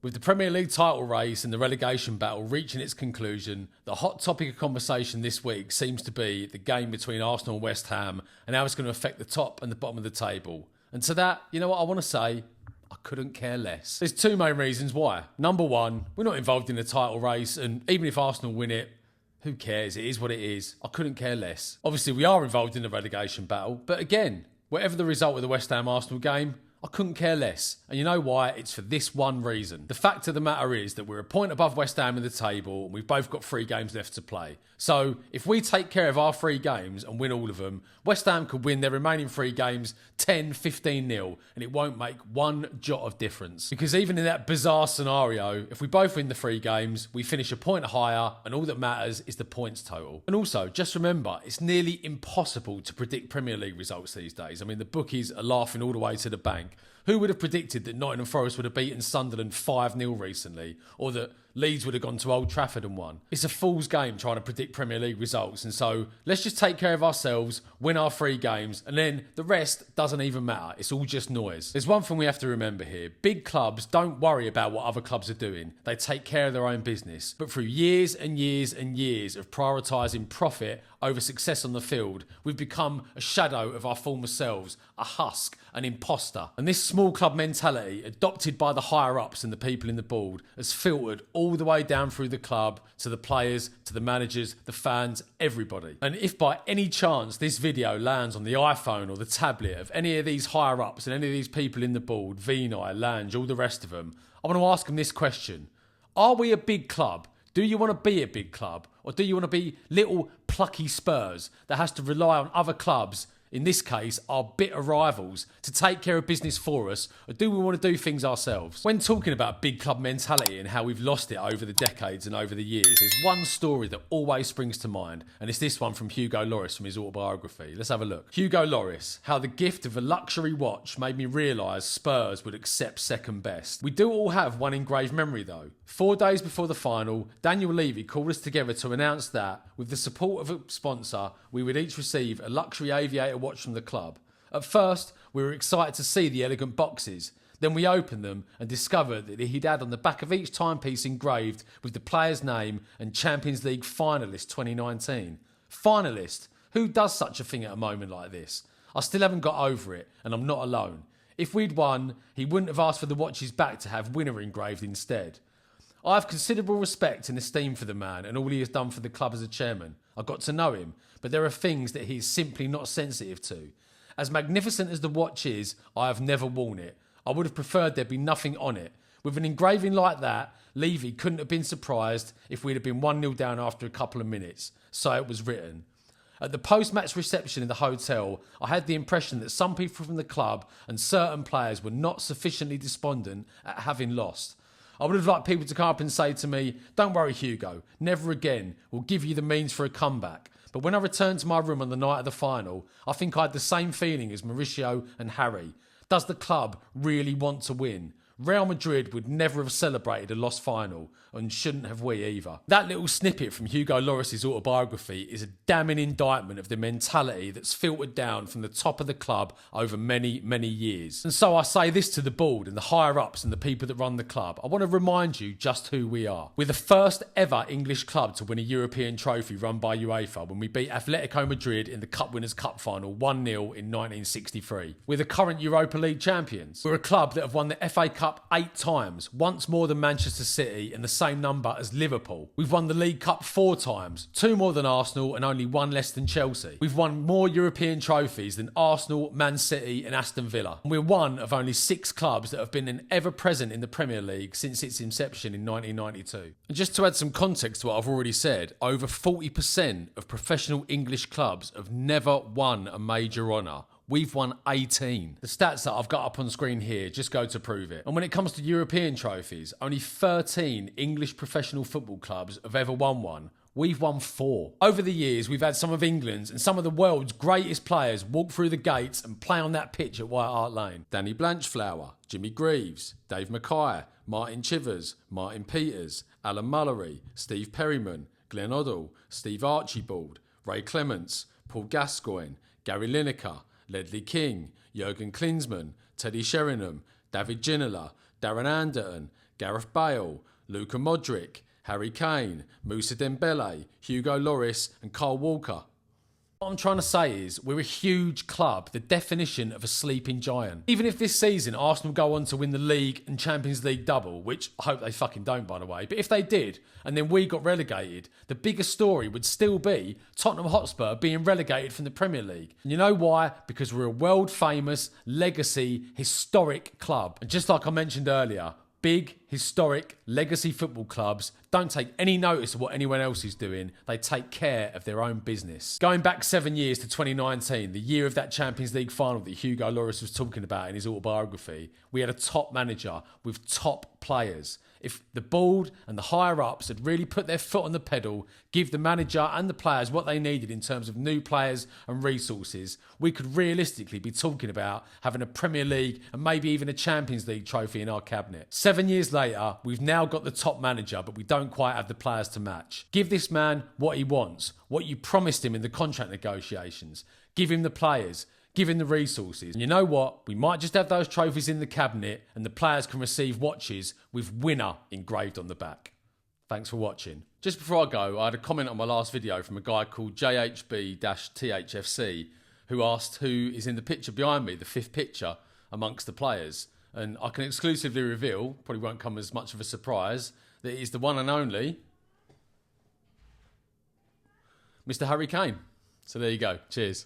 With the Premier League title race and the relegation battle reaching its conclusion, the hot topic of conversation this week seems to be the game between Arsenal and West Ham and how it's going to affect the top and the bottom of the table. And to that, you know what I want to say? I couldn't care less. There's two main reasons why. Number one, we're not involved in the title race, and even if Arsenal win it, who cares? It is what it is. I couldn't care less. Obviously, we are involved in the relegation battle, but again, whatever the result of the West Ham Arsenal game, I couldn't care less. And you know why? It's for this one reason. The fact of the matter is that we're a point above West Ham in the table and we've both got 3 games left to play. So if we take care of our 3 games and win all of them, West Ham could win their remaining 3 games 10, 15-0 and it won't make one jot of difference. Because even in that bizarre scenario, if we both win the 3 games, we finish a point higher and all that matters is the points total. And also, just remember, it's nearly impossible to predict Premier League results these days. I mean, the bookies are laughing all the way to the bank. Who would have predicted that Nottingham Forest would have beaten Sunderland 5-0 recently? Or that Leeds would have gone to Old Trafford and won? It's a fool's game trying to predict Premier League results. And so let's just take care of ourselves, win our 3 games, and then the rest doesn't even matter. It's all just noise. There's one thing we have to remember here. Big clubs don't worry about what other clubs are doing. They take care of their own business. But through years and years and years of prioritising profit over success on the field, we've become a shadow of our former selves, a husk, an imposter. And this small club mentality, adopted by the higher-ups and the people in the board, has filtered all the way down through the club, to the players, to the managers, the fans, everybody. And if by any chance this video lands on the iPhone or the tablet of any of these higher-ups and any of these people in the board, Vinay, Lange, all the rest of them, I want to ask them this question. Are we a big club? Do you want to be a big club? Or do you want to be little plucky Spurs that has to rely on other clubs, in this case our bitter rivals, to take care of business for us? Or do we want to do things ourselves? When talking about big club mentality and how we've lost it over the decades and over the years, there's one story that always springs to mind, and it's this one from Hugo Lloris from his autobiography. Let's have a look. Hugo Lloris: how the gift of a luxury watch made me realise Spurs would accept second best. We do all have one engraved memory though. 4 days before the final, Daniel Levy called us together to announce that, with the support of a sponsor, we would each receive a luxury aviator watch from the club. At first, we were excited to see the elegant boxes. Then we opened them and discovered that he'd had on the back of each timepiece engraved with the player's name and Champions League finalist 2019. Finalist? Who does such a thing at a moment like this? I still haven't got over it, and I'm not alone. If we'd won, he wouldn't have asked for the watches back to have winner engraved instead. I have considerable respect and esteem for the man and all he has done for the club as a chairman. I got to know him, but there are things that he is simply not sensitive to. As magnificent as the watch is, I have never worn it. I would have preferred there be nothing on it. With an engraving like that, Levy couldn't have been surprised if we'd have been 1-0 down after a couple of minutes. So it was written. At the post-match reception in the hotel, I had the impression that some people from the club and certain players were not sufficiently despondent at having lost. I would have liked people to come up and say to me, "Don't worry, Hugo, never again. We'll give you the means for a comeback." But when I returned to my room on the night of the final, I think I had the same feeling as Mauricio and Harry. Does the club really want to win? Real Madrid would never have celebrated a lost final, and shouldn't have we either. That little snippet from Hugo Lloris' autobiography is a damning indictment of the mentality that's filtered down from the top of the club over many, many years. And so I say this to the board and the higher-ups and the people that run the club. I want to remind you just who we are. We're the first ever English club to win a European trophy run by UEFA when we beat Atletico Madrid in the Cup Winners' Cup final 1-0 in 1963. We're the current Europa League champions. We're a club that have won the FA Cup 8 times, once more than Manchester City and the same number as Liverpool. We've won the League Cup 4 times, 2 more than Arsenal and only 1 less than Chelsea. We've won more European trophies than Arsenal, Man City and Aston Villa. And we're one of only 6 clubs that have been ever present in the Premier League since its inception in 1992. And just to add some context to what I've already said, over 40% of professional English clubs have never won a major honour. We've won 18. The stats that I've got up on screen here just go to prove it. And when it comes to European trophies, only 13 English professional football clubs have ever won one. We've won 4. Over the years, we've had some of England's and some of the world's greatest players walk through the gates and play on that pitch at White Hart Lane. Danny Blanchflower, Jimmy Greaves, Dave Mackay, Martin Chivers, Martin Peters, Alan Mullery, Steve Perryman, Glenn Oddle, Steve Archibald, Ray Clements, Paul Gascoigne, Gary Lineker, Ledley King, Jurgen Klinsmann, Teddy Sheringham, David Ginola, Darren Anderton, Gareth Bale, Luka Modric, Harry Kane, Moussa Dembele, Hugo Lloris and Kyle Walker. What I'm trying to say is we're a huge club, the definition of a sleeping giant. Even if this season Arsenal go on to win the league and Champions League double, which I hope they fucking don't by the way, but if they did and then we got relegated, the biggest story would still be Tottenham Hotspur being relegated from the Premier League. And you know why? Because we're a world famous, legacy, historic club. And just like I mentioned earlier, big, historic, legacy football clubs don't take any notice of what anyone else is doing. They take care of their own business. Going back 7 years to 2019, the year of that Champions League final that Hugo Lloris was talking about in his autobiography, we had a top manager with top players. If the board and the higher-ups had really put their foot on the pedal, give the manager and the players what they needed in terms of new players and resources, we could realistically be talking about having a Premier League and maybe even a Champions League trophy in our cabinet. 7 years later, we've now got the top manager, but we don't quite have the players to match. Give this man what he wants, what you promised him in the contract negotiations. Give him the players. Give him the resources. And you know what? We might just have those trophies in the cabinet and the players can receive watches with winner engraved on the back. Thanks for watching. Just before I go, I had a comment on my last video from a guy called JHB-THFC who asked who is in the picture behind me, the fifth picture amongst the players. And I can exclusively reveal, probably won't come as much of a surprise, that it is the one and only Mr. Harry Kane. So there you go. Cheers.